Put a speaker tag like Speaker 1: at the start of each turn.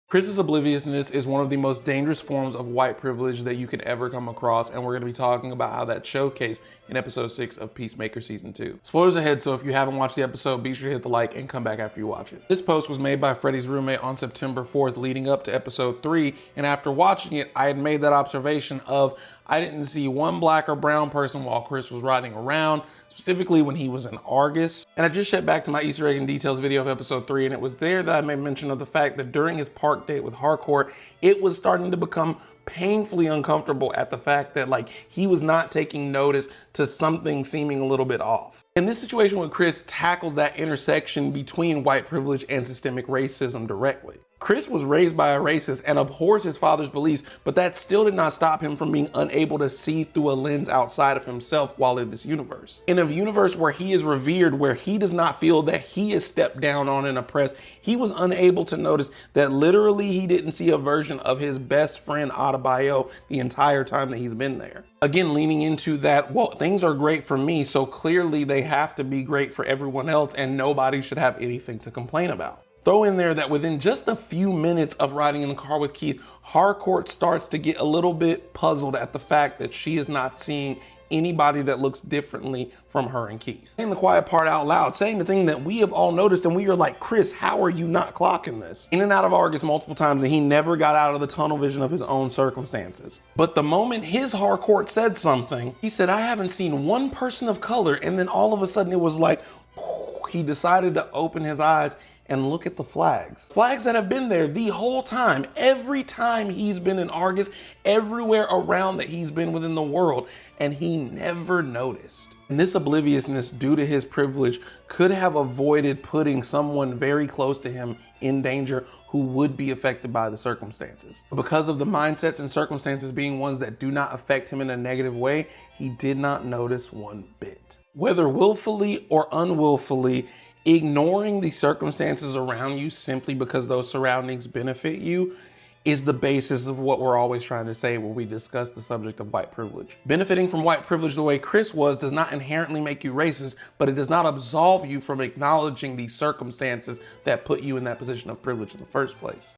Speaker 1: Chris's obliviousness is one of the most dangerous forms of white privilege that you could ever come across, and we're going to be talking about how that's showcased in episode 6 of Peacemaker season 2. Spoilers ahead, so if you haven't watched the episode, be sure to hit the like and come back after you watch it. This post was made by Freddie's roommate on September 4th leading up to episode 3, and after watching it, I had made that observation of I didn't see one black or brown person while Chris was riding around, specifically when he was in Argus. And I just checked back to my Easter egg and details video of episode 3, and it was there that I made mention of the fact that during his park date with Harcourt, it was starting to become painfully uncomfortable at the fact that he was not taking notice to something seeming a little bit off. And this situation with Chris tackles that intersection between white privilege and systemic racism directly. Chris was raised by a racist and abhors his father's beliefs, but that still did not stop him from being unable to see through a lens outside of himself while in this universe. In a universe where he is revered, where he does not feel that he is stepped down on and oppressed, he was unable to notice that literally he didn't see a version of his best friend Adebayo the entire time that he's been there. Again, leaning into that, well, things are great for me, so clearly they have to be great for everyone else and nobody should have anything to complain about. Throw in there that within just a few minutes of riding in the car with Keith, Harcourt starts to get a little bit puzzled at the fact that she is not seeing anybody that looks differently from her and Keith. Saying the quiet part out loud, saying the thing that we have all noticed, and we are like, Chris, how are you not clocking this? In and out of Argus multiple times, and he never got out of the tunnel vision of his own circumstances. But the moment his Harcourt said something, he said, I haven't seen one person of color, and then all of a sudden it was like, he decided to open his eyes and look at the flags. Flags that have been there the whole time, every time he's been in Argus, everywhere around that he's been within the world, and he never noticed. And this obliviousness, due to his privilege, could have avoided putting someone very close to him in danger who would be affected by the circumstances. Because of the mindsets and circumstances being ones that do not affect him in a negative way, he did not notice one bit. Whether willfully or unwillfully, ignoring the circumstances around you simply because those surroundings benefit you is the basis of what we're always trying to say when we discuss the subject of white privilege. Benefiting from white privilege the way Chris was does not inherently make you racist, but it does not absolve you from acknowledging the circumstances that put you in that position of privilege in the first place.